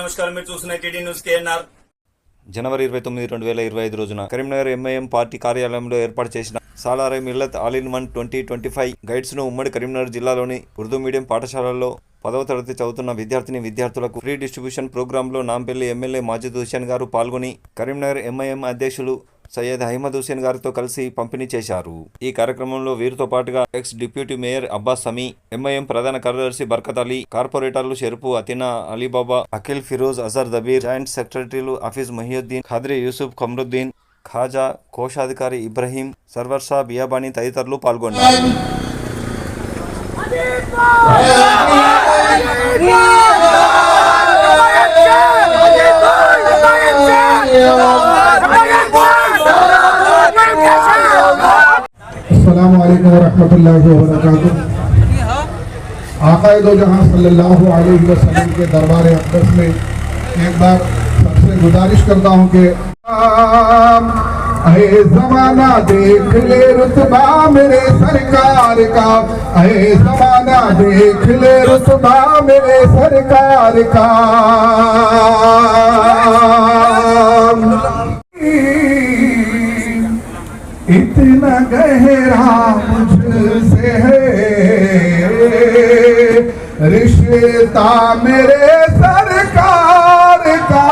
నమస్కారం, మీరు చూస్తున్న టీడీ న్యూస్ కేఎన్ఆర్. జనవరి 29, 2025 రోజున కరీంనగర్ ఎంఐఎం పార్టీ కార్యాలయంలో ఏర్పాటు చేసిన సాలారే మిల్లత్ ఆల్ ఇన్ వన్ 2025 గైడ్స్ను ఉమ్మడి కరీంనగర్ జిల్లాలోని ఉర్దూ మీడియం పాఠశాలల్లో 10వ తరగతి చదువుతున్న విద్యార్థులకు ఫ్రీ డిస్ట్రిబ్యూషన్ ప్రోగ్రాంలో నాంపల్లి ఎమ్మెల్యే మాజిద్ హుస్సేన్ గారు పాల్గొని కరీంనగర్ ఎంఐఎం అధ్యక్షులు సయ్యద్ అహ్మద్ హుస్సేన్ గారితో కలిసి పంపిణీ చేశారు. ఈ కార్యక్రమంలో వీరితో పాటుగా ఎక్స్ డిప్యూటీ మేయర్ అబ్బాస్ సమీ, ఎంఐఎం ప్రధాన కార్యదర్శి బర్కత్ అలీ, కార్పొరేటర్లు షెరుపు, అతినా, అలీబాబా, అఖిల్, ఫిరోజ్, అజర్ దబీర్, జాయింట్ సెక్రటరీలు హఫీజ్ మొహియుద్దీన్, ఖాద్రి యూసుఫ్, కమరుద్దీన్, ఖాజా, కోశాధికారి ఇబ్రహీం, సర్వర్ షా, బియాబానీ తదితరులు పాల్గొన్నారు. अस्सलामु अलैकुम वरहमतुल्लाहि वबरकातुह। आक़ाए दो जहां सल्लल्लाहु अलैहि वसल्लम के दरबार अक़दस में एक बार सबसे गुजारिश करता हूं कि अहे ज़माना देख ले रुतबा मेरे सरकार का, अहे ज़माना देख ले रुतबा मेरे सरकार का। इतना गहरा मुझसे है रिश्ता मेरे सरकार का,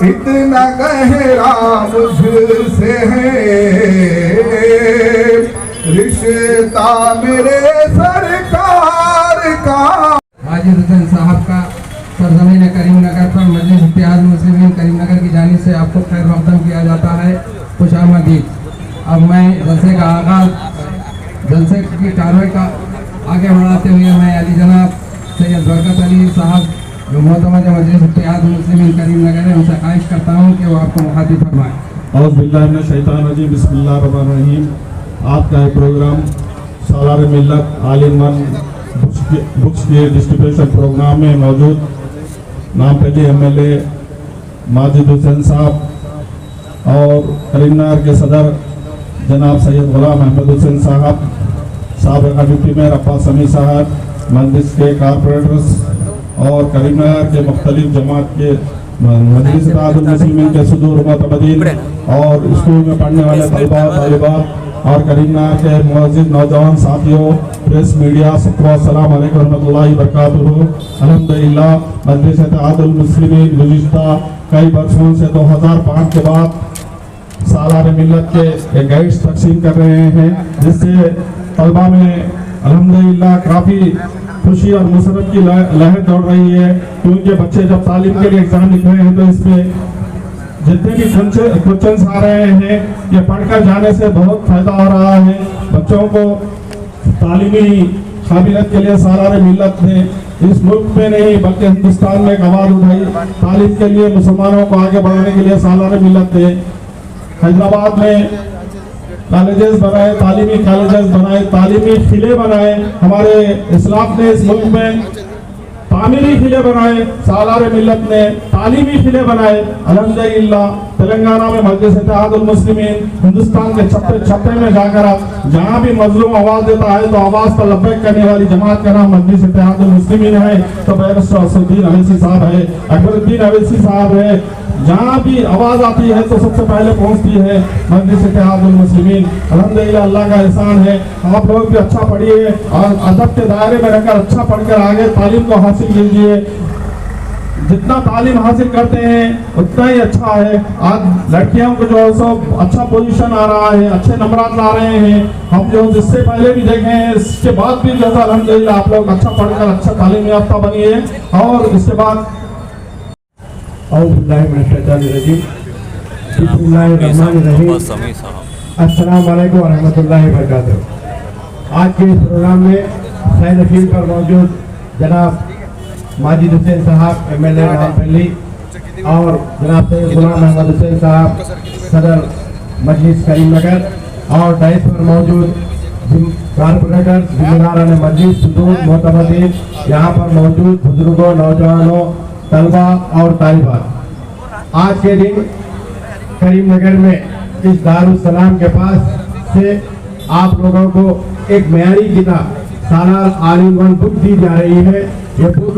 इतना गहरा मुझसे है रिश्ता मेरे सरकार का। माजिद हुसैन साहब का सरजमीन करीमनगर पर मजलिस इत्तेहाद मुस्लिमीन करीमनगर की जानिब से आपको खैर मक़दम किया जाता है, खुश आमदीद। अब मैं जलसे का आगाज़, जलसे की कार्रवाई का आगे बढ़ाते हुए मैं अली जनाब सैयद बरकत अली साहब जो मोहतमद मजलिस इत्तेहाद मुस्लिमीन करीमनगर है उनसे ख्वाहिश करता हूँ कि वो आपको मुखातिब फरमाएँ। औज़ु बिल्लाहि मिनश शैतानिर रजीम, बिस्मिल्लाहिर रहमानिर रहीम। आज का programme सालारे Millat all in one books के डिस्ट्रीब्यूशन प्रोग्राम में मौजूद नामपल्ली एमएलए माजिद हुसैन साहब और करीमनगर के सदर जनाब सैयद गुलाम अहमद हुसैन साहब, साबिक़ डिप्टी मेयर अब्बास समी साहब, मजलिस के कारपोरेटर्स और करीमनगर के मुख्तलिफ जमात के मजलिस इत्तेहादुल मुस्लिमीन के सदूर मुतमदीन और स्कूल में पढ़ने वाले तलबा तालिबात और करीमनगर के मुअज़्ज़िज़ नौजवान साथियों, प्रेस मीडिया, सबको अस्सलाम वालेकुम रहमतुल्लाहि वबरकातुहू। अल्हम्दुलिल्लाह मजलिस इत्तेहादुल मुस्लिमीन गुज़िश्ता कई वर्षों से 2005 के बाद सालारे मिल्लत के एक गाइड्स तकसीम कर रहे हैं, जिससे तलबा में अल्हम्दुलिल्लाह काफ़ी खुशी और मुसरत की लहर दौड़ रही है, क्योंकि बच्चे जब तालीम के लिए एग्ज़ाम लिख रहे हैं तो इसमें जितने भी क्वेश्चंस आ रहे हैं ये पढ़कर जाने से बहुत फ़ायदा हो रहा है। बच्चों को तालीमी काबिलियत के लिए सालारे मिल्लत ने इस मुल्क में नहीं बल्कि हिंदुस्तान में एक आवाज़ उठाई। तालीम के लिए मुसलमानों को आगे बढ़ाने के लिए सालारे मिल्लत ने हैदराबाद में कॉलेजेस बनाए, तालीमी कॉलेजेस बनाए, तालीमी खिले बनाए। हमारे इस्लाम ने इस मुल्क में तामीरी खिले बनाए, सालारे मिल्लत ने तालीमी खिले बनाए। अल्हम्दुलिल्लाह तेलंगाना में मजलिस इत्तेहादुल मुस्लिमीन हिंदुस्तान के छप्पे छप्पे में जाकर जहाँ भी मजलूम आवाज़ देता है तो आवाज़ पर लब्बैक करने वाली जमात का नाम मजलिस इत्तेहादुल मुस्लिमीन है। तो बैरिस्टर असदुद्दीन अवैसी साहब है, अकबरुद्दीन अवैसी साहब है, जहाँ भी आवाज़ आती है तो सबसे पहले पहुँचती है मजलिस इत्तेहादुल मुस्लिमीन। अल्हम्दुलिल्लाह अल्लाह का एहसान है। आप लोग भी अच्छा पढ़िए और अदब के दायरे में रहकर अच्छा पढ़कर आगे तालीम को हासिल कीजिए। जितना तालीम हासिल करते हैं उतना ही अच्छा है। आज लड़कियों को जो है सो अच्छा पोजीशन आ रहा है, अच्छे नंबरात ला रहे हैं। हम जो जिससे पहले भी देखे हैं, इसके बाद भी जो है अल्हम्दुलिल्लाह आप लोग अच्छा पढ़कर अच्छा तालीम याफ्ता बनिए। और इसके बाद अस्सलाम वालेकुम वरहमतुल्लाहि वबरकातुहू। आज के इस प्रोग्राम में सैयद अकील पर मौजूद जनाब माजिद हुसैन साहब एमएलए नामपल्ली और जनाब सैयद गुलाम अहमद हुसैन साहब सदर मजलिस करीमनगर और डाइस पर मौजूद कारपोरेटर जिम्मेदारान मजलिस सदूर मोतमदीन, यहाँ पर मौजूद बुजुर्गों, नौजवानों, तलबा और तालिबात। आज के दिन करीमनगर में इस दारुस्सलाम के पास से आप लोगों को एक मयारी किताब सालार ऑल इन वन बुक दी जा रही है। ये बुक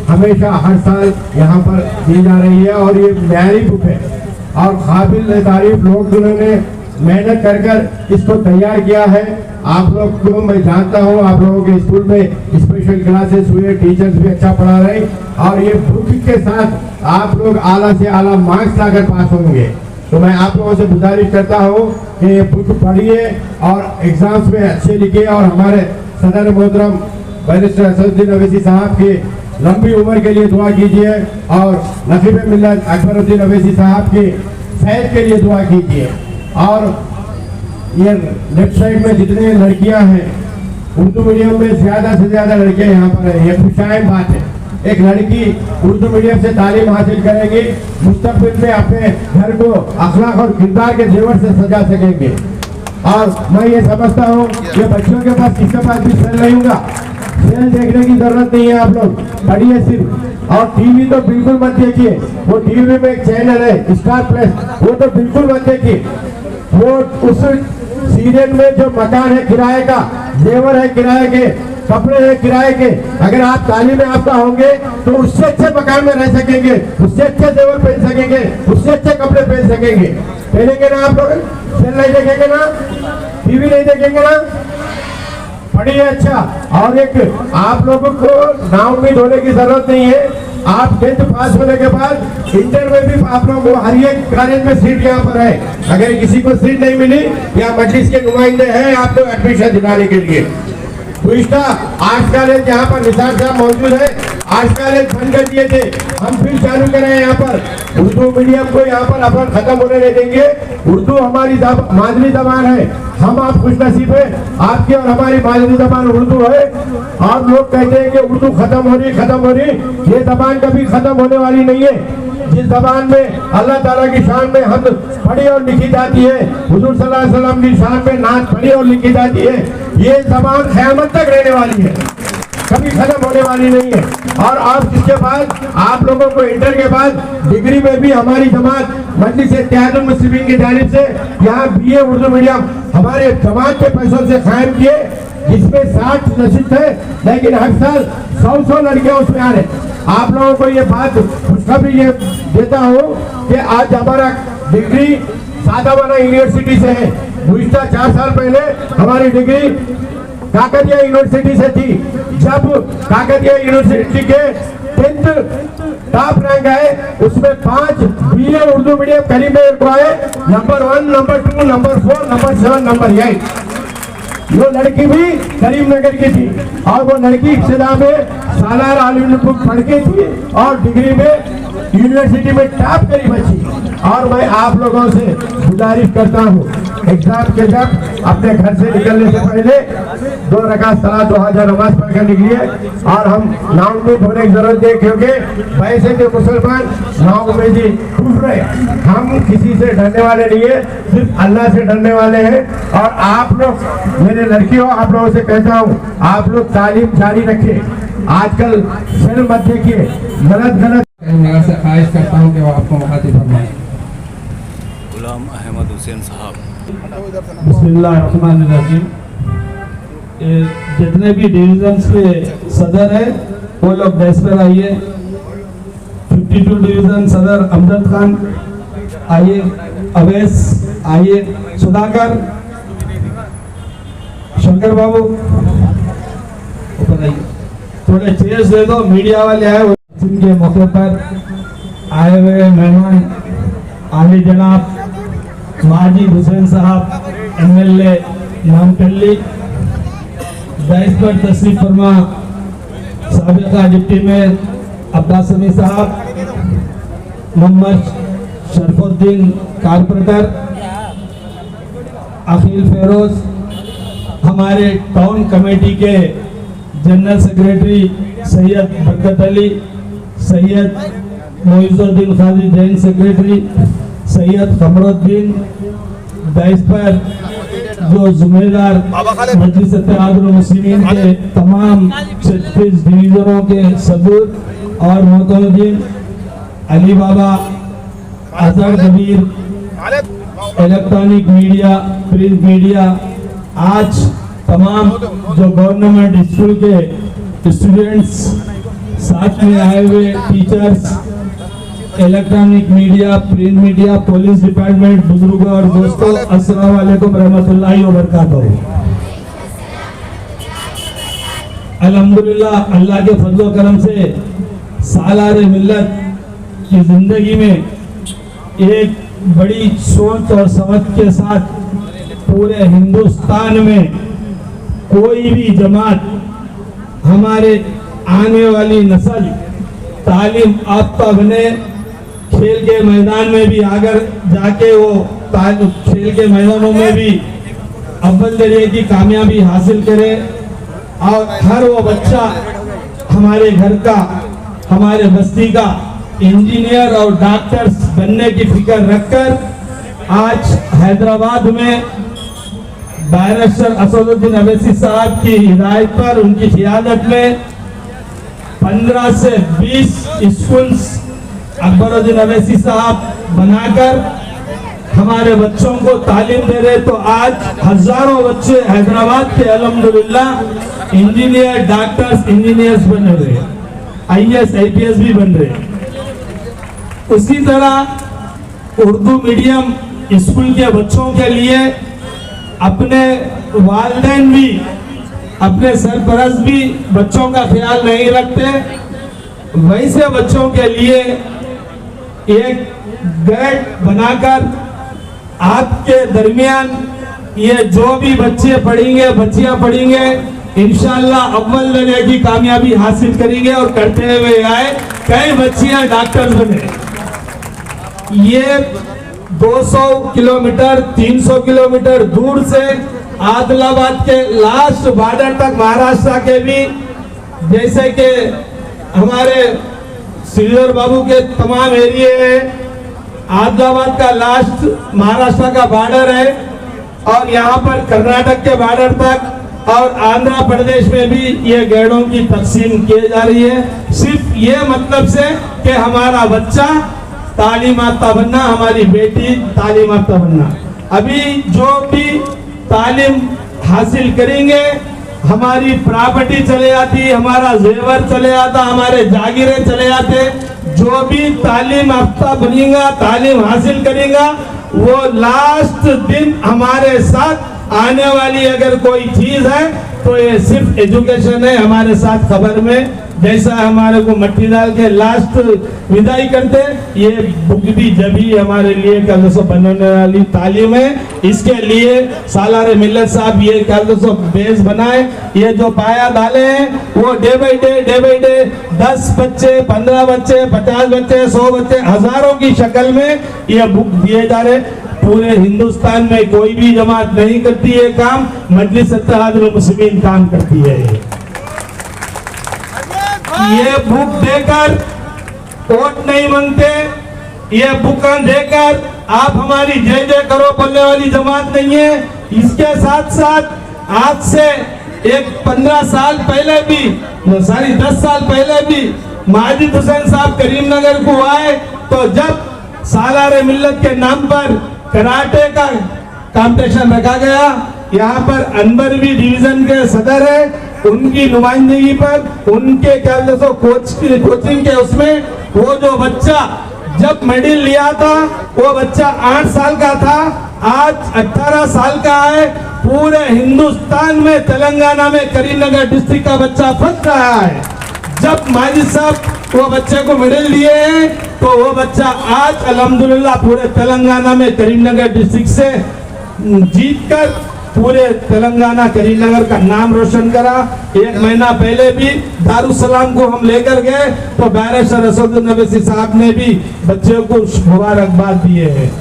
हमेशा हर साल यहाँ पर दी जा रही है और ये न्यारी बुक है और काबिल तारीफ लोग जिन्होंने मेहनत कर कर इसको तैयार किया है। आप लोग को मैं जानता हूँ, आप लोगों के स्कूल में स्पेशल क्लासेस हुए, टीचर्स भी अच्छा पढ़ा रहे और ये बुक के साथ आप लोग आला से आला मार्क्स लाकर पास होंगे। तो मैं आप लोगों से गुजारिश करता हूँ कि ये बुक पढ़िए और एग्जाम्स में अच्छे लिखिए और हमारे सदर मोहतरम बैरिस्टर असदुद्दीन अवैसी साहब की लंबी उम्र के लिए दुआ कीजिए और नकीब मिल्लत अकबरुद्दीन अवैसी साहब की फैज के लिए दुआ कीजिए। और ये लेफ्ट साइड में जितने लड़कियां हैं उर्दू मीडियम में ज्यादा से ज्यादा लड़कियां यहाँ पर हैं। ये खुशाइन बात है, एक लड़की उर्दू मीडियम से तालीम हासिल करेगी, मुस्तकबिल में अपने घर को अखलाक और किरदार के जेवर से सजा सकेंगे। और मैं ये समझता हूँ कि बच्चों के पास किसके पास भी सेल नहीं होगा, सेल देखने की जरूरत नहीं है। आप लोग पढ़िए सिर्फ। और टीवी तो बिल्कुल मत देखिए, वो टीवी में एक चैनल है स्टार प्लस, वो तो बिल्कुल मत देखिए। वो उस सीरियल में जो मकान है किराए का, जेवर है किराए के, कपड़े हैं किराए के, अगर आप तालीम में आपका होंगे तो उससे अच्छे मकान में रह सकेंगे, उससे अच्छे जेवर पहन सकेंगे, उससे अच्छे कपड़े पहन सकेंगे। पहनेंगे ना आप लोग? सेल नहीं देखेंगे ना, टीवी नहीं देखेंगे ना? पढ़िए अच्छा। और एक आप लोगों को नाउम्मीद होने की जरूरत नहीं है। आप 10th पास होने के बाद इंटर में भी आप लोग हर एक कॉलेज में सीट यहाँ पर है। अगर किसी को सीट नहीं मिली या मजलिस के नुमाइंदे हैं आप लोग एडमिशन दिलाने के लिए। आर्ट्स कॉलेज यहाँ पर निसार साहब मौजूद है, आर्ट्स कॉलेज बंद कर दिए थे, हम फिर चालू करें यहाँ पर। उर्दू मीडियम को यहाँ पर अपन खत्म होने नहीं देंगे। उर्दू हमारी मादरी जबान है, हम आप खुश नसीब है, आपकी और हमारी मादरी जबान उर्दू है। और लोग कहते हैं कि उर्दू खत्म हो रही, ये जबान कभी खत्म होने वाली नहीं है। जिस जबान में अल्लाह ताला की शान में हम्द पढ़ी और लिखी जाती है, हुजूर सल्लल्लाहु अलैहि वसल्लम की शान में नात पढ़ी और लिखी जाती है, ये जबान क़यामत तक रहने वाली है, कभी खत्म होने वाली नहीं है। और अब इसके बाद आप लोगों को इंटर के बाद डिग्री में भी हमारी जमात मजलिस इत्तेहादुल मुस्लिमीन की जानिब से यहाँ BA उर्दू मीडियम हमारे जमात के पैसों से कायम किए, जिसमें 60 नशिस्त है, लेकिन हर साल 100 लड़कियां उसमें आ रहे। आप लोगों को ये बात खुशखबरी ये देता हूँ कि आज हमारा डिग्री सादाबाना यूनिवर्सिटी से है। गुज़िश्ता 4 साल पहले हमारी डिग्री काकतिया यूनिवर्सिटी से थी। जब काकतिया यूनिवर्सिटी के 10th टॉप रैंक है, उसमें 5 BA उर्दू मीडियम करीमनगर को आए, number 1, number 2, number 4, number 7, number 8। वो लड़की भी करीमनगर की थी और वो लड़की इब्तिदा में सालार आलिम बुक पढ़ के थी और डिग्री में यूनिवर्सिटी में टॉप करी बची। और मैं आप लोगों से गुजारिश करता हूँ, एग्जाम के जब अपने घर से निकलने से पहले 2 रकात सलात व हाजा नमाज पढ़कर निकलिए। और हम नाउम्मीद होने की जरूरत है, क्योंकि वैसे के मुसलमान नाउम्मीदी कुफ्र है। हम किसी से डरने वाले नहीं है, सिर्फ अल्लाह से डरने वाले हैं। और आप लोग मेरे लड़कियों, आप लोगों से कहता हूँ, आप लोग तालीम जारी रखें। आजकल फिल्म मत देखिए, गलत करीमनगर से ख्वाहिश करता हूँ कि वो आपको मुखातिब फरमाएं। गुलाम अहमद हुसैन साहब। बिस्मिल्लाहिर्रहमानिर्रहीम। जितने भी डिविजन्स के सदर है वो लोग डेस्क पर आइए। 52 डिवीजन सदर अमजद खान आइए, अवैस आइए, सुधाकर, शंकर बाबू ऊपर आइए। थोड़े चेयर्स दे दो, मीडिया वाले आए। के मौके पर आए हुए मेहमान आली जनाब माजिद हुसैन साहब MLA नामपल्ली, दाइस पर तशरीफ फरमा साबिका डिप्टी मेयर अब्बास समी साहब, मोहम्मद शरफुद्दीन कारपोरेटर, अखिल फेरोज, हमारे टाउन कमेटी के जनरल सेक्रेटरी सैयद बरकत अली, सैयद मोइजुद्दीन खाजी जैन सेक्रेटरी, सैयद कमरुद्दीन, दाइस पर जो जिम्मेदार मजलिस इत्तेहादुल मुस्लिमीन के तमाम 36 डिवीजनों के सदर और मोहतरम Ali Baba, Azhar Kabir, electronic media, print media, आज तमाम जो गवर्नमेंट स्कूल के स्टूडेंट्स साथ में आए हुए teachers, electronic media, print media, police department, बुजुर्गों और दोस्तों, अस्सलाम वालेकुम रहमतुल्लाहि व बरकातहू। अल्हम्दुलिल्लाह, अल्लाह के फजल करम से सालार मिल्लत की जिंदगी में एक बड़ी सोच और समझ के साथ पूरे हिंदुस्तान में कोई भी जमात हमारे आने वाली नस्ल तालीम याफ्ता बने, खेल के मैदान में भी आगे जाके वो खेल के मैदानों में भी अव्वल दर्जे की कामयाबी हासिल करे और हर वो बच्चा हमारे घर का, हमारे बस्ती का इंजीनियर और डॉक्टर्स बनने की फिक्र रखकर आज हैदराबाद में बैरिस्टर असदुद्दीन अवैसी साहब की हिदायत पर, उनकी क़ियादत में 15 से 20 स्कूल्स अकबरुद्दीन अवैसी साहब बनाकर हमारे बच्चों को तालीम दे रहे। तो आज हजारों बच्चे हैदराबाद के अल्हम्दुलिल्लाह इंजीनियर, डॉक्टर्स, इंजीनियर्स बन रहे, IAS IPS भी बन रहे। उसी तरह उर्दू मीडियम स्कूल के बच्चों के लिए अपने वालिदैन भी, अपने सरपरस्त भी बच्चों का ख्याल नहीं रखते, वैसे बच्चों के लिए एक गाइड बनाकर आपके दरमियान ये जो भी बच्चे पढ़ेंगे, बच्चियां पढ़ेंगे, इंशाअल्लाह अव्वल दर्जे की कामयाबी हासिल करेंगे और करते हुए आए कई बच्चियां डॉक्टर बने। ये 200 किलोमीटर 300 किलोमीटर दूर से आदिलाबाद के लास्ट बॉर्डर तक महाराष्ट्र के भी, जैसे कि हमारे श्रीधर बाबू के तमाम एरिए है, आदिलाबाद का लास्ट महाराष्ट्र का बॉर्डर है और यहाँ पर कर्नाटक के बॉर्डर तक और आंध्र प्रदेश में भी ये गेड़ों की तकसीम की जा रही है, सिर्फ ये मतलब से कि हमारा बच्चा तालीम याफ्ता बनना, हमारी बेटी तालीम याफ्ता बनना। अभी जो भी तालीम हासिल करेंगे हमारी प्रॉपर्टी चले जाती, हमारा जेवर चले जाता, हमारे जागीरें चले जाते। जो भी तालीम याफ्ता बनेगा, तालीम हासिल करेगा, वो लास्ट दिन हमारे साथ आने वाली अगर कोई चीज है तो ये सिर्फ एजुकेशन है हमारे साथ खबर में। जैसा हमारे को मट्टी डाल के लास्ट विदाई करते, ये बुक भी जब ही हमारे लिए कल सो बनने वाली तालीम है। इसके लिए सालार मिल्लत साहब ये कल सो बेस बनाए, ये जो पाया डाले हैं वो डे बाई डे 10 बच्चे, 15 बच्चे, 50 बच्चे, 100 बच्चे, हजारों की शक्ल में ये बुक दिए जा रहे। पूरे हिंदुस्तान में कोई भी जमात नहीं करती है काम, मजलिस इत्तेहादुल मुस्लिमीन काम करती है। ये बुक देकर वोट नहीं मांगते, ये बुक देकर आप हमारी जय जय करो बोलने वाली जमात नहीं है। इसके साथ साथ आज से एक 15 साल पहले भी, 10 साल पहले भी माजिद हुसैन साहब करीमनगर को आए तो जब सालार मिल्लत के नाम पर कराटे का कंपटीशन रखा गया, यहाँ पर अनवर भी डिवीजन के सदर है, उनकी नुमाइंदगी पर उनके कोचिंग के उसमें वो जो बच्चा जब मेडल लिया था वो बच्चा 8 साल का था, आज 18 साल का है। पूरे हिंदुस्तान में तेलंगाना में करीमनगर डिस्ट्रिक्ट का बच्चा फंस रहा है। जब माजिद साहब वो बच्चे को मेडल दिए हैं तो वो बच्चा आज अल्हम्दुलिल्लाह पूरे तेलंगाना में करीमनगर डिस्ट्रिक्ट से जीतकर पूरे तेलंगाना करीमनगर का नाम रोशन करा। एक महीना पहले भी दारुसलाम को हम लेकर गए तो बैरिस्टर असदुद्दीन अवैसी साहब ने भी बच्चों को मुबारकबाद दिए हैं।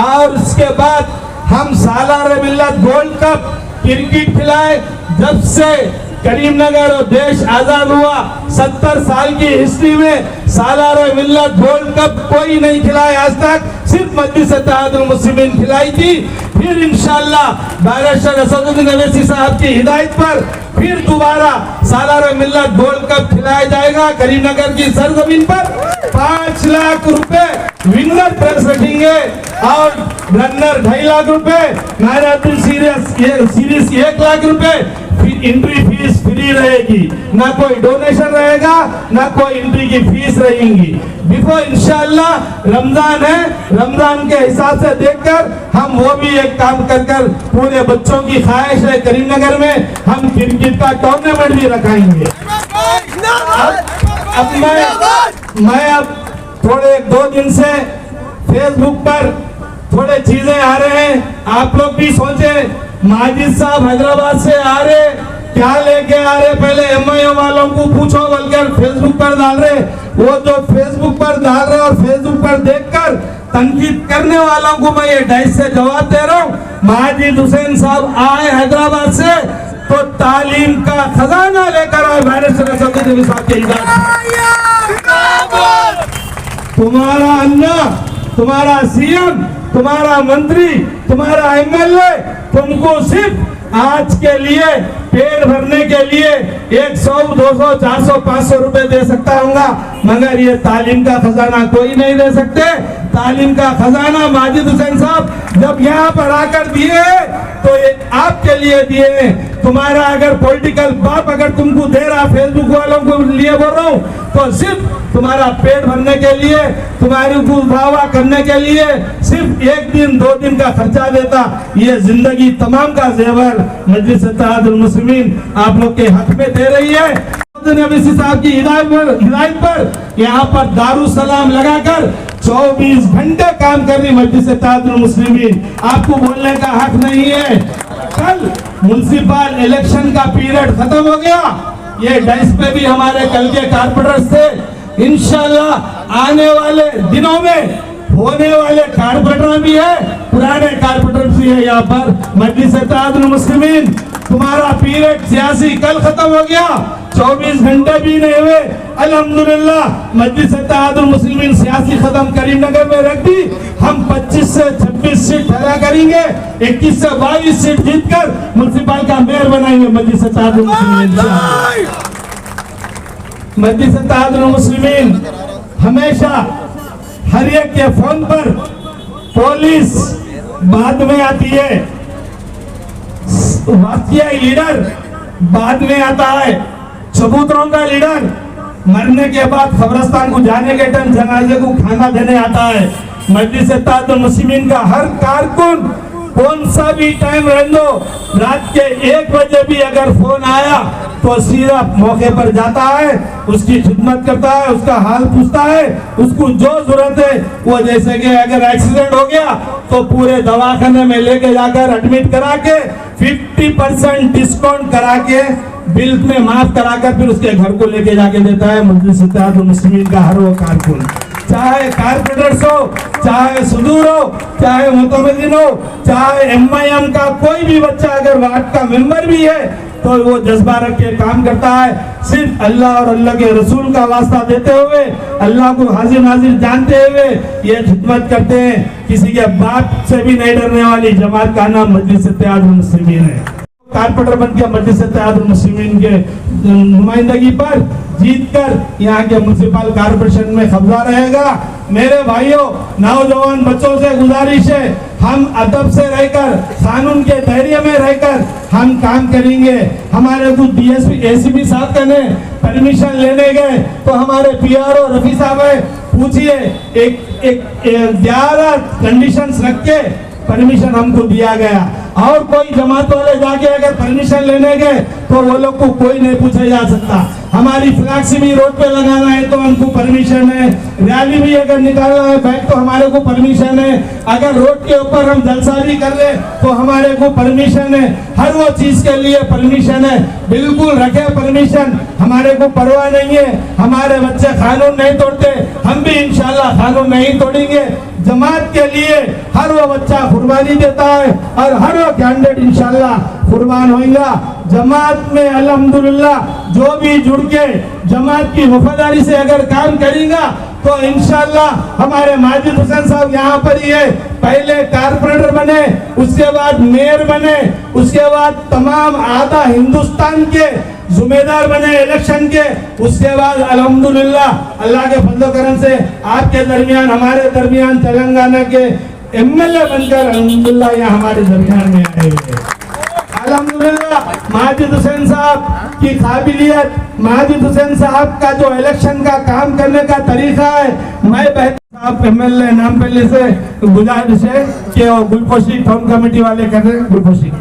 और उसके बाद हम सालार मिल्लत गोल्ड कप क्रिकेट खिलाए। जब से करीमनगर और देश आजाद हुआ 70 साल की हिस्ट्री में सालार मिल्लत गोल्ड कप कोई नहीं खिलाया आज तक, सिर्फ मजलिस इत्तेहादुल मुस्लिमीन खिलाई थी। फिर इंशाअल्लाह बैरिस्टर असदुद्दीन अवैसी साहब की हिदायत पर फिर दोबारा सालार मिल्लत गोल्ड कप खिलाया जाएगा करीमनगर की सरजमीन पर। 5 लाख रुपए विनर प्राइज रखेंगे और रनर 2.5 लाख रुपए, मैराथन सीरीज 1 लाख रुपए। एंट्री फीस फ्री रहेगी, ना कोई डोनेशन रहेगा, ना कोई एंट्री की फीस रहेगी। बिफोर इंशाअल्लाह रमजान है, रमजान के हिसाब से देखकर हम वो भी एक काम कर पूरे बच्चों की ख्वाहिश है करीमनगर में हम क्रिकेट का टूर्नामेंट भी रखाएंगे। अब मैं अब थोड़े 2 दिन से फेसबुक पर थोड़े चीजें आ रहे हैं, आप लोग भी सोचे माजिद साहब हैदराबाद से आ रहे, क्या लेके आ रहे, पहले एमआईएम वालों को पूछो बल्कि फेसबुक पर डाल रहे। वो जो फेसबुक पर डाल रहे और फेसबुक पर देखकर तनकीद करने वालों को मैं ये डाइस से जवाब दे रहा हूँ। माजिद हुसैन साहब आए हैदराबाद से तो तालीम का खजाना लेकर आए बैरिस्टर असदुद्दीन साहब के इजाजत। तुम्हारा अन्ना, तुम्हारा सीएम, तुम्हारा मंत्री, तुम्हारा एमएलए तुमको सिर्फ आज के लिए पेट भरने के लिए 100, 200, 400, 500 रुपए दे सकता होगा, मगर ये तालीम का खजाना कोई नहीं दे सकते। तालीम का खजाना माजिद हुसैन साहब जब यहाँ पर आकर दिए तो ये आपके लिए दिए हैं। तुम्हारा अगर पॉलिटिकल बाप अगर तुमको दे रहा, फेसबुक वालों को लिए बोल रहा हूँ, तो सिर्फ तुम्हारा पेट भरने के लिए, तुम्हारी को वाह करने के लिए सिर्फ 1 दिन 2 दिन का खर्चा देता। ये जिंदगी तमाम का जेवर मजलिस इत्तेहादुल मुस्लिमीन आप लोग के हक में दे रही है। अवैसी साहब की हिदायत पर यहाँ पर दारुसलाम लगाकर 24 घंटे काम कर रही मजलिस इत्तेहादुल मुस्लिमीन। आपको बोलने का हक नहीं है। कल म्युनिसिपल इलेक्शन का पीरियड खत्म हो गया, ये डाइस पे भी हमारे कल के कारपोरेटर्स थे। इंशाल्लाह आने वाले दिनों में होने वाले कारपोरेटर भी है, पुराने कारपोरेटर भी है। यहाँ पर मजलिस इत्तेहादुल मुस्लिमीन तुम्हारा पीरियड सियासी कल खत्म हो गया, 24 घंटे भी नहीं हुए। अल्हम्दुलिल्लाह मजलिस इत्तेहादुल मुस्लिमीन सियासी खत्म करीमनगर में रख दी। हम 25 से 26 सीट पैदा करेंगे, 21 से 22 सीट जीतकर म्युनिसिपल का मेयर बनाएंगे मजलिस इत्तेहादुल मुस्लिमीन। मजलिस इत्तेहादुल मुस्लिमीन हमेशा हर एक के फोन पर पुलिस बाद में आती है, वाकई लीडर बाद में आता है, चबूतरों का लीडर मरने के बाद कब्रिस्तान को जाने के टाइम जनाजे को खाना देने आता है। मजलिस इत्तेहादुल मुस्लिमीन का हर कारकुन कौन सा भी टाइम रह दो, रात के 1 बजे भी अगर फोन आया तो सीधा मौके पर जाता है, उसकी खिदमत करता है, उसका हाल पूछता है, उसको जो जरूरत है वो, जैसे कि अगर एक्सीडेंट हो गया तो पूरे दवाखाने में लेके जाकर एडमिट करा के 50% डिस्काउंट करा के बिल में माफ कराकर फिर उसके घर को लेके जाके देता है मजलिस इत्तेहादुल मुस्लिमीन का हर वो कारकुन, चाहे कारपोरेटर्स हो, चाहे सुदूर हो, चाहे मुतमद्दिन हो, चाहे एमआईएम का कोई भी बच्चा अगर वार्ड का मेंबर भी है तो वो जज्बा रख के काम करता है। सिर्फ अल्लाह और अल्लाह के रसूल का वास्ता देते हुए, अल्लाह को हाजिर नाजिर जानते हुए ये खिदमत करते हैं। किसी के बाप से भी नहीं डरने वाली जमात का नाम मजलिस इत्तेहादुल मुस्लिमीन है। कारपोरेटर बन के मजलिस इत्तेहादुल मुस्लिमीन के नुमाइंदगी पर जीतकर यहाँ के म्युनिसिपल कारपोरेशन में कब्जा रहेगा। मेरे भाइयों, नौजवान बच्चों से गुजारिश है, हम अदब से रहकर, कानून के दायरे में रहकर हम काम करेंगे। हमारे कुछ डीएसपी एसीपी साहब ने परमिशन लेने गए तो हमारे पीआरओ रफी साहब है, पूछिए एक 11 कंडीशंस रख के परमिशन हमको दिया गया, और कोई जमात वाले जाके अगर परमिशन लेने गए तो वो लोग को कोई नहीं पूछा जा सकता। हमारी फ्लैक्स भी रोड पे लगाना है तो हमको परमिशन है, रैली भी अगर निकालना है बैग तो हमारे को परमिशन है, अगर रोड के ऊपर हम जलसा भी कर ले तो हमारे को परमिशन है, हर वो चीज के लिए परमिशन है। बिल्कुल रखे परमिशन, हमारे को परवाह नहीं है। हमारे बच्चे कानून नहीं तोड़ते, हम भी इंशाल्लाह कानून नहीं तोड़ेंगे। जमात के लिए हर वो बच्चा कुर्बानी देता है और हर वो कैंडिडेट इंशाल्लाह कुर्बान होगा। जमात में अल्हम्दुलिल्लाह जो भी जुड़ के जमात की वफादारी से अगर काम करेगा तो इंशाअल्लाह हमारे माजिद हुसैन साहब यहाँ पर ही है। पहले कारपोरेटर बने, उसके बाद मेयर बने, उसके बाद तमाम आधा हिंदुस्तान के जिम्मेदार बने इलेक्शन के। उसके बाद अल्हम्दुलिल्लाह अल्लाह के फजल करम से आपके दरमियान, हमारे दरमियान तेलंगाना के एमएलए बनकर अल्हम्दुलिल्लाह यहाँ हमारे दरमियान में आए हुए हैं। अल्हम्दुलिल्लाह माजिद हुसैन साहब की काबिलियत, माजिद हुसैन साहब का जो इलेक्शन का काम करने का तरीका है, मैं बेहतर साहब एमएलए नामपल्ली से गुजारिश है कि वो गुलपोशी टाउन कमेटी वाले कर रहे हैं। गुलपोशी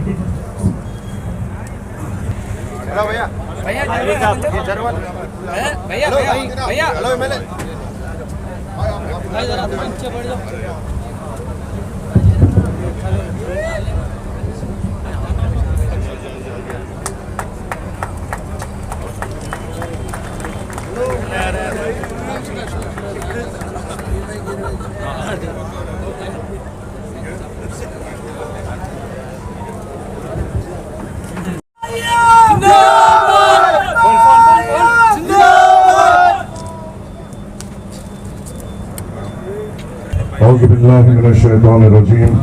औज़ुबिल्लाहिमिनश्शैतानिर्रजीम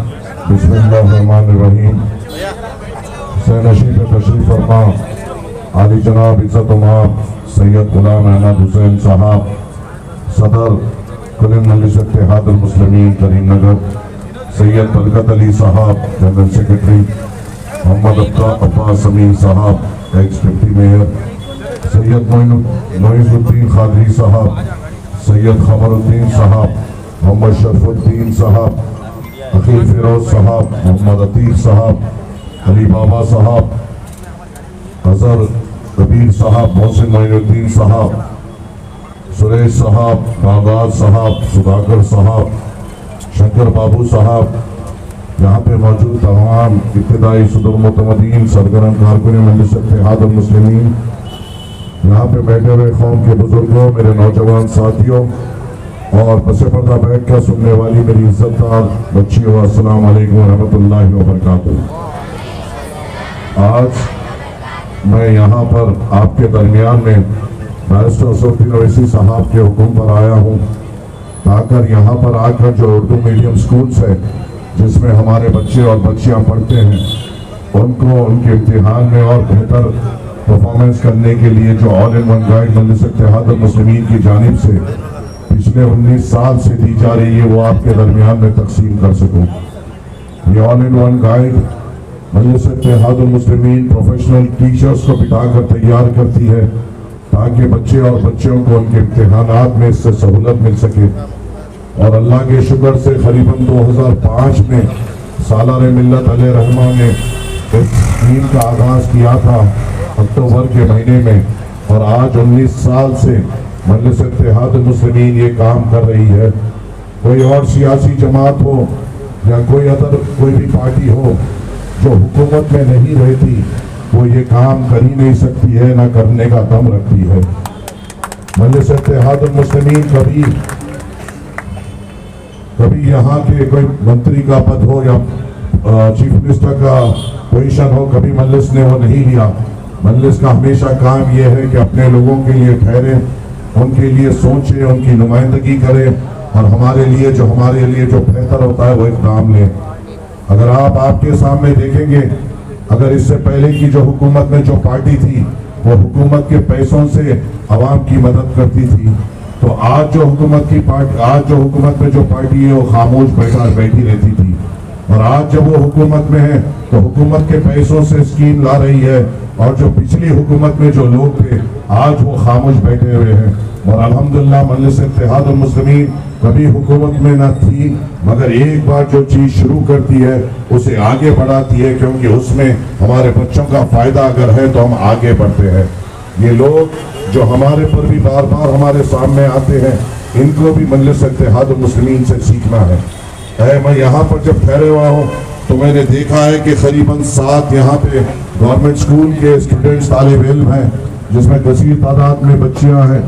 बिस्मिल्लाहिर्रहमानिर्रहीम। सैनशी पे तशरीफ फरमा आली जनाब इज़्ज़त उमाम सैयद गुलाम अहमद हुसैन साहब, सदर कुल मजलिस इत्तेहादुल मुस्लिमीन करीमनगर, सैयद बरकत अली साहब जनरल सेक्रेटरी, मोहम्मद अब्बास अमीन साहब x deputy mayor, Syed Moinuddin Qadri साहब, सैयद खमरुद्दीन साहब, मोहम्मद शरफुद्दीन साहब, अकील फिरोज साहब, मोहम्मद अतीक साहब, अली बाबा साहब, अजहर कबीर साहब, मोहसिन मोइनुद्दीन साहब, सुरेश साहब, बागाज साहब, सुधाकर साहब, शंकर बाबू साहब, यहाँ पे मौजूद तमाम इब्तिदाई सदर मुतमदीन सरगर्म कारकुन मजलिस इत्तेहादुल मुस्लिमीन, यहाँ पे बैठे हुए कौम के बुजुर्गों, मेरे नौजवान साथियों और पसे पर्दा बैठ कर सुनने वाली मेरी इज्जतदार बच्चियों, अस्सलाम वालेकुम रहमतुल्लाहि व बरकातुहू। आज मैं यहाँ पर आपके दरमियान में बैरिस्टर असदुद्दीन ओवैसी साहब के हुक्म पर आया हूँ, ताकि यहाँ पर आकर जो उर्दू मीडियम स्कूल्स है जिसमें हमारे बच्चे और बच्चियाँ पढ़ते हैं, उनको उनके इम्तिहान में और बेहतर परफॉर्मेंस करने के लिए जो ऑल इन वन गाइड मजलिस इत्तेहादुल मुस्लिमीन की जानिब से पिछले 19 साल से दी जा रही है वो आपके दरमियान में तकसीम कर सकूं। ये all in one guide Majlis Ittehadul Muslimeen professional teachers को बिठाकर तैयार करती है ताकि बच्चे और बच्चियों को उनके इम्तिहानात में इससे सहूलत मिल सके। और अल्लाह के शुक्र से करीबन 2005 में सालार मिल्लत अलैहिर्रहमा ने इस स्कीम का आगाज किया था अक्टूबर के महीने में, और आज 19 साल से मजलिस इत्तेहादुल मुस्लिमीन ये काम कर रही है। कोई और सियासी जमात हो या कोई भी पार्टी हो जो हुकूमत में नहीं रहती, वो ये काम कर ही नहीं सकती है, ना करने का दम रखती है। मजलिस इत्तेहादुल मुस्लिमीन कभी यहाँ के कोई मंत्री का पद हो या चीफ मिनिस्टर का पोजीशन हो, कभी मजलिस ने वो नहीं लिया। मजलिस का हमेशा काम ये है कि अपने लोगों के लिए ठहरे, उनके लिए सोचे, उनकी नुमाइंदगी करें और हमारे लिए जो बेहतर होता है वो इक़दाम लें। अगर आप आपके सामने देखेंगे, अगर इससे पहले की जो हुकूमत में जो पार्टी थी वो हुकूमत के पैसों से आवाम की मदद करती थी, तो आज जो हुकूमत में जो पार्टी है वो खामोश बैठी रहती थी। और आज जब वो हुकूमत में है तो हुकूमत के पैसों से स्कीम ला रही है, और जो पिछली हुकूमत में जो लोग थे आज वो खामोश बैठे हुए हैं। और अल्हम्दुलिल्लाह मजलिस इत्तेहादुल मुस्लिमीन कभी हुकूमत में न थी, मगर एक बार जो चीज शुरू करती है उसे आगे बढ़ाती है, क्योंकि उसमें हमारे बच्चों का फायदा अगर है तो हम आगे बढ़ते हैं। ये लोग जो हमारे पर भी बार बार हमारे सामने आते हैं, इनको भी मजलिस इत्तेहादुल मुस्लिमीन से सीखना है। मैं यहाँ पर जब ठहरे हुआ हूँ तो मैंने देखा है कि करीबन 7 यहाँ पे गवर्नमेंट स्कूल के स्टूडेंट्स तालिब इल्म हैं, जिसमें कसीर तादाद में बच्चियाँ हैं।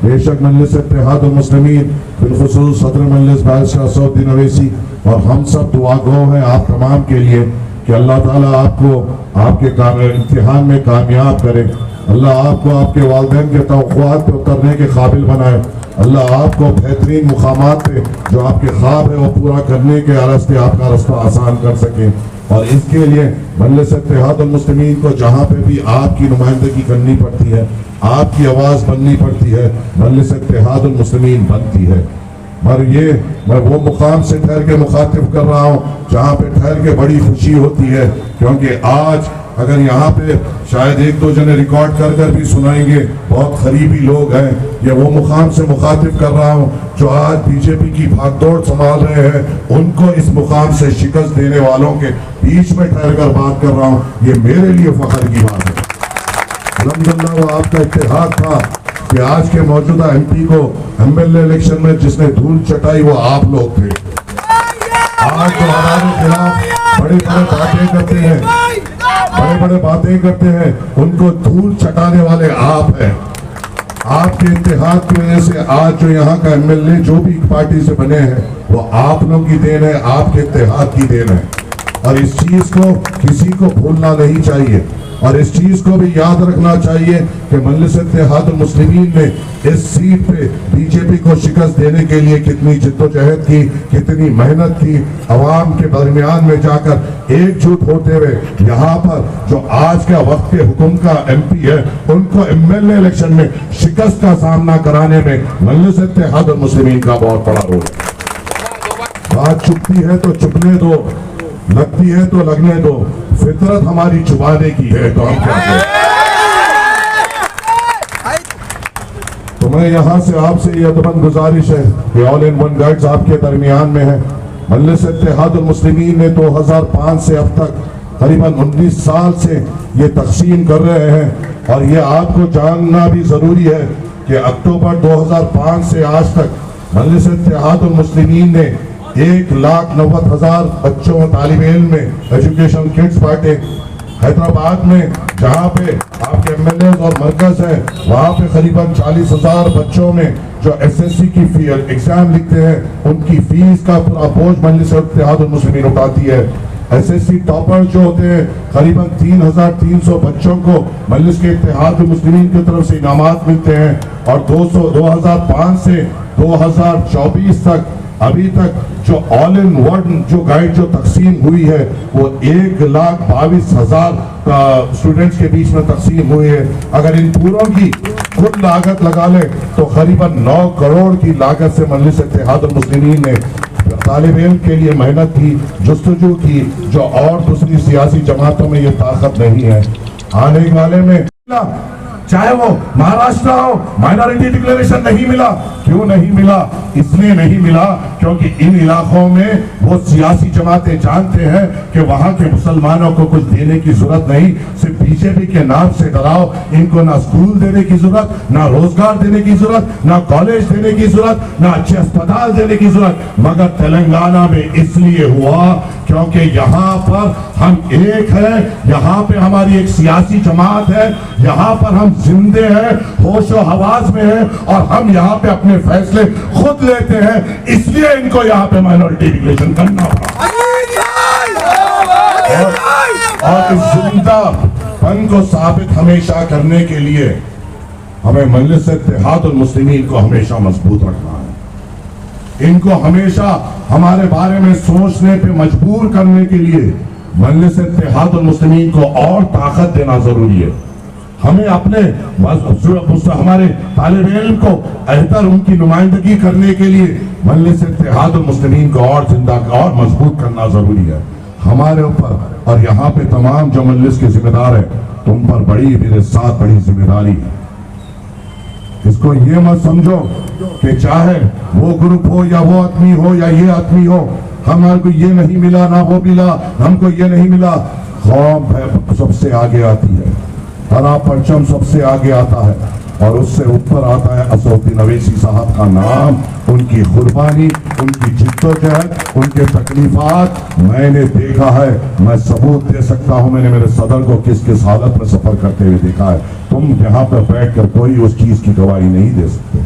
बेशक मजलिस इत्तेहादुल मुस्लिमीन बिलखुसूस सदर मजलिस बैरिस्टर असदुद्दीन ओवैसी और हम सब दुआगो हैं आप तमाम के लिए कि अल्लाह ताला आपको आपके इम्तिहान में कामयाब करे, अल्लाह आपको आपके वालिदैन के तवक़्क़ुआत पे उतरने के काबिल बनाए, अल्लाह आपको बेहतरीन मुकामात पे जो आपके ख्वाब है वो पूरा करने के रास्ते आपका रास्ता आसान कर सके। और इसके लिए मजलिस इत्तेहादुल मुस्लिमीन को जहाँ पे भी आपकी नुमाइंदगी करनी पड़ती है, आपकी आवाज़ बननी पड़ती है, मजलिस इत्तेहादुल मुस्लिमीन बनती है। और ये मैं वो मुकाम से ठहर के मुखातिब कर रहा हूँ जहाँ पे ठहर के बड़ी खुशी होती है, क्योंकि आज अगर यहाँ पे शायद एक दो जने रिकॉर्ड कर कर भी सुनाएंगे, बहुत करीबी लोग हैं, ये वो मुकाम से मुखातिब कर रहा हूँ जो आज बीजेपी की भागदौड़ संभाल रहे हैं, उनको इस मुकाम से शिकस्त देने वालों के बीच में ठहर कर बात कर रहा हूँ। ये मेरे लिए फख्र की बात है। अल्हम्दुलिल्लाह वो आपका इत्तेहाद था कि आज के मौजूदा MP को MLA इलेक्शन में जिसने धूल चटाई वो आप लोग थे। आज तो हमारे खिलाफ बड़ी बड़ी बातें करते हैं, बड़े बातें करते हैं, उनको धूल चटाने वाले आप हैं। आपके इत्तेहाद की वजह से आज जो यहाँ का MLA जो भी पार्टी से बने हैं वो आप लोगों की देन है, आपके इत्तेहाद की देन है। और इस चीज को किसी को भूलना नहीं चाहिए और इस चीज को भी याद रखना चाहिए कि मजलिस इत्तेहादुल मुस्लिमीन ने इस सीट पे बीजेपी को शिकस्त देने के लिए कितनी जिद्दोजहद की, कितनी मेहनत की, अवाम के दरमियान में जाकर एकजुट होते हुए यहाँ पर जो आज का वक्त के हुक्म का MP है उनको MLA इलेक्शन में शिकस्त का सामना कराने में मजलिस इत्तेहादुल मुस्लिमीन का बहुत बड़ा रोल है। बात चुपती है तो चुपने दो, लगती है तो लगने दो, फितरत हमारी छुपाने की है तो हम क्या करें। तो मैं यहाँ से आपसे ये अदबन गुजारिश है कि ऑल इन वन गाइड्स आपके दरमियान में है। मजलिस इत्तेहादुल मुस्लिमीन ने 2005 से अब तक करीबन 19 साल से ये तकसीम कर रहे हैं और ये आपको जानना भी जरूरी है कि अक्टूबर 2005 से आज तक मजलिस इत्तेहादुल मुस्लिमीन ने 1,90,000 बच्चों तालिब इल्म में एजुकेशन किट्स बांटे। हैदराबाद में जहाँ पे आपके MLA और मरकज है वहाँ पे करीबन 40,000 बच्चों में जो SSC की एग्जाम लिखते हैं उनकी फीस का पूरा बोझ मजलिस इत्तेहादुल मुस्लिमीन उठाती है। SSC टॉपर जो होते हैं करीबन 3,300 बच्चों को मजलिस के इत्तेहादुल मुस्लिमीन की तरफ से इनामात मिलते हैं और 2005 से 2024 तक अभी तक जो ऑल इन वन जो गाइड जो तकसीम हुई है वो 1,22,000 स्टूडेंट्स के बीच में तकसीम हुई है। अगर इन पूरों की कुल लागत लगा ले तो करीबन 9 करोड़ की लागत से मजलिस इत्तेहादुल मुस्लिमीन ने तालिब इल्म के लिए मेहनत की, जुस्तजू की, जो और दूसरी सियासी जमातों में ये ताकत नहीं है। आने वाले में चाहे वो महाराष्ट्र हो, माइनॉरिटी डिक्लेरेशन नहीं मिला। क्यों नहीं मिला? इसलिए नहीं मिला क्योंकि इन इलाकों में वो सियासी जमातें जानते हैं कि वहां के मुसलमानों को कुछ देने की जरूरत नहीं, सिर्फ बीजेपी के नाम से डराओ। इनको ना स्कूल देने की जरूरत, ना रोजगार देने की जरूरत, ना कॉलेज देने की जरूरत, ना अच्छे अस्पताल देने की जरूरत। मगर तेलंगाना में इसलिए हुआ क्योंकि यहाँ पर हम एक है, यहाँ पे हमारी एक सियासी जमात है, यहाँ पर हम जिंदे हैं, होशो हवास में हैं और हम यहाँ पे अपने फैसले खुद लेते हैं। इसलिए इनको यहाँ पे माइनॉरिटी डिक्लेरेशन करना होगा और इस जिंदापन को साबित हमेशा करने के लिए हमें मजलिस इत्तेहादुल मुस्लिमीन को हमेशा मजबूत रखना है। इनको हमेशा हमारे बारे में सोचने पे मजबूर करने के लिए मजलिस इत्तेहादुल मुस्लिमीन को और ताकत देना जरूरी है। हमें अपने हमारे तालिब इल्म को बेहतर उनकी नुमाइंदगी करने के लिए मजलिस इत्तेहादुल मुस्लिमीन को और जिंदा और मजबूत करना जरूरी है। हमारे ऊपर और यहाँ पे तमाम जो मजलिस के जिम्मेदार है तुम पर बड़ी मेरे साथ बड़ी जिम्मेदारी है। इसको ये मत समझो कि चाहे वो ग्रुप हो या वो आदमी हो या ये आदमी हो, हमारे को ये नहीं मिला ना वो मिला, हमको ये नहीं मिला। कौम सबसे आगे आती है, हरा परचम सबसे आगे आता है और उससे ऊपर आता है असदुद्दीन अवैसी साहब का नाम, उनकी कुर्बानी, उनकी जिद्दोजहद, उनके तकलीफात मैंने देखा है। मैं सबूत दे सकता हूं, मैंने मेरे सदर को किस किस हालत में सफर करते हुए देखा है। तुम यहाँ पर बैठ कर कोई उस चीज की गवाही नहीं दे सकते।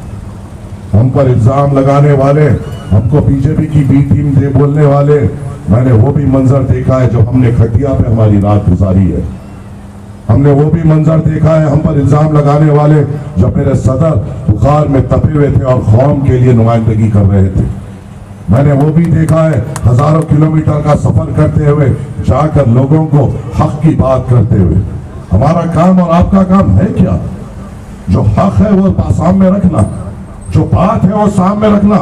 हम पर इल्जाम लगाने वाले, हमको बीजेपी की बी टीम दे बोलने वाले मैंने वो भी मंजर देखा है जो हमने खटिया पे हमारी रात गुजारी है। हमने वो भी मंजर देखा है, हम पर इल्जाम लगाने वाले जब मेरे सदर बुखार में तपे हुए थे और कौम के लिए नुमाइंदगी कर रहे थे। मैंने वो भी देखा है हजारों किलोमीटर का सफर करते हुए जाकर लोगों को हक की बात करते हुए। हमारा काम और आपका काम है क्या? जो हक है वो सामने रखना, जो बात है वो सामने रखना,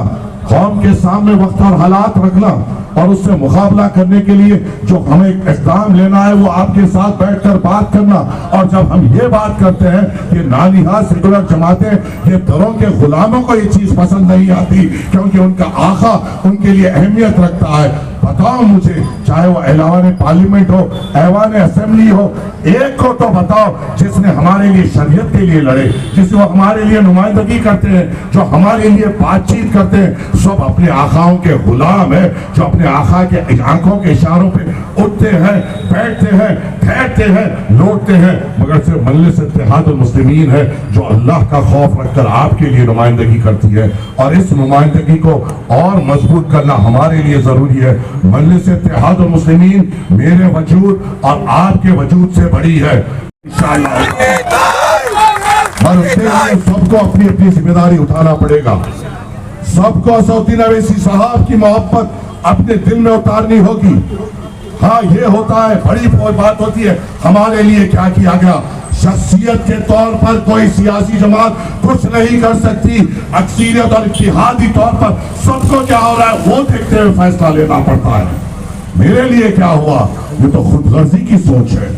कौम के सामने वक्त और हालात रखना और उससे मुकाबला करने के लिए जो हमें इक़दाम लेना है वो आपके साथ बैठकर बात करना। और जब हम ये बात करते हैं कि नानिहाल सेकुलर जमातें ये दरों के गुलामों को ये चीज पसंद नहीं आती क्योंकि उनका आका उनके लिए अहमियत रखता है। बताओ मुझे, चाहे वो ऐलान पार्लियामेंट हो, ऐवान असेंबली हो, एक को तो बताओ जिसने हमारे लिए शरीयत के लिए लड़े, जिसको हमारे लिए नुमाइंदगी करते हैं, जो हमारे लिए बातचीत करते हैं। सब अपने आकाओं के गुलाम है, जो अपने आका के आंखों के इशारों पे उठते हैं, बैठते हैं, ठहरते हैं, लौटते हैं। मगर सिर्फ मजलिस इत्तेहादुल मुस्लिमीन है जो अल्लाह का खौफ रखकर आपके लिए नुमाइंदगी करती है। और इस नुमाइंदगी को और मजबूत करना हमारे लिए जरूरी है। मजलिस इत्तेहादुल मुस्लिमीन मेरे वजूद और आपके वजूद से बड़ी है इंशाअल्लाह। और उसके लिए सबको अपनी अपनी जिम्मेदारी उठाना पड़ेगा। सबको सऊदी अवैसी साहब की मोहब्बत अपने दिल में उतारनी होगी। हाँ, ये होता है, बड़ी बात होती है हमारे लिए क्या किया गया। शख्सियत के तौर पर कोई सियासी जमात कुछ नहीं कर सकती। अक्सरियत और इत्तेहादी तौर पर सबको क्या हो रहा है वो देखते हुए फैसला लेना पड़ता है। मेरे लिए क्या हुआ, ये तो खुदगर्जी की सोच है।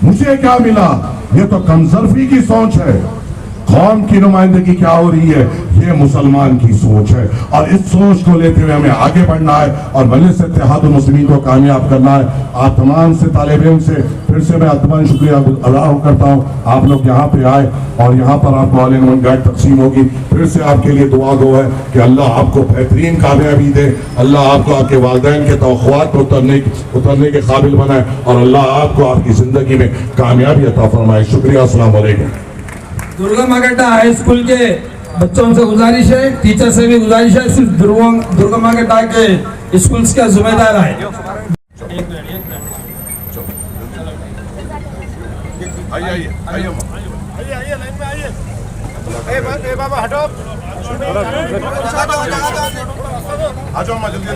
मुझे क्या मिला, ये तो कमजरफी की सोच है। कौम की नुमाइंदगी क्या हो रही है, ये मुसलमान की सोच है। और इस सोच को लेते हुए हमें आगे बढ़ना है और मजलिस इत्तेहादुल मुस्लिमीन को कामयाब करना है। आप तमाम से तालिब इल्म से फिर से मैं अदबन शुक्रिया अदा करता हूँ। आप लोग यहाँ पे आए और यहाँ पर आपको ऑल इन वन गाइड तकसीम होगी। फिर से आपके लिए दुआ गो है कि अल्लाह आपको बेहतरीन कामयाबी दे, अल्लाह आपको आपके वालिदैन के तवक्कुआत को उतरने के काबिल बनाए और अल्लाह आपको आपकी जिंदगी में कामयाबी अता फरमाए। शुक्रिया, अस्सलाम वालेकुम। दुर्गा मागड्डा हाई स्कूल के बच्चों से गुजारिश है, टीचर से भी गुजारिश है, सिर्फ दुर्गा मागड्डा के स्कूल्स का जिम्मेदार है। बाबा हटो, आ जाओ, जल्दी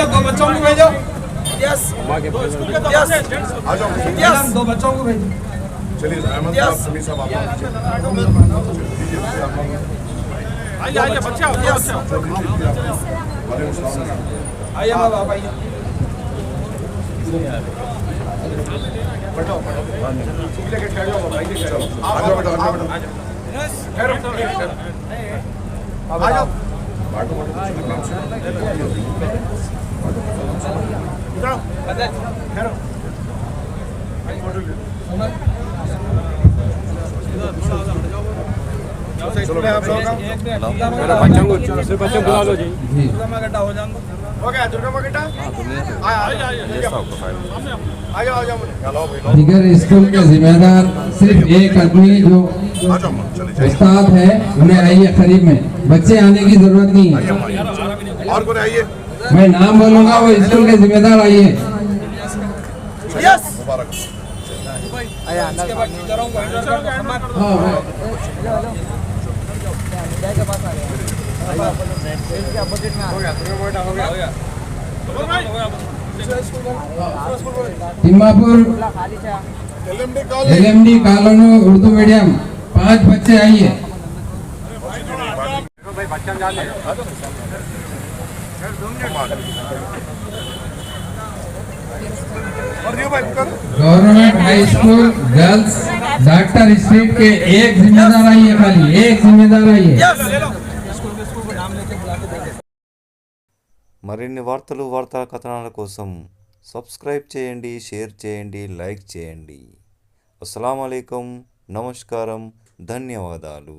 दो बच्चों को भेजो। यस यस, आ जाओ, यस, दो बच्चों को भेजो। चलिए अहमद साहब, समी साहब आप आइए बच्चे, आइए बाबा, आइए। बैठो, लेके खड़े हो भाई, चलो आ जाओ बेटा, आ जाओ, आ जाओ, बच्चों बुला लो जी। हो गया दुर्गा मागड्डा। दिगर स्कूल के जिम्मेदार सिर्फ एक आदमी जो उस्ताद है, उन्हें आइए करीब में, बच्चे आने की जरूरत नहीं है। और कोई आइए, मैं नाम बोलूंगा, वो स्कूल के जिम्मेदार आइए। मुबारक। Timmapur LMD colony Urdu medium 5 बच्चे आइए। Government high school girls doctor street के एक जिम्मेदार आइए, खाली एक जिम्मेदार आइए। మరిన్ని వార్తలు వార్తా కథనాల కోసం సబ్స్క్రైబ్ చేయండి, షేర్ చేయండి, లైక్ చేయండి. అస్సలాము అలైకుం, నమస్కారం, ధన్యవాదాలు.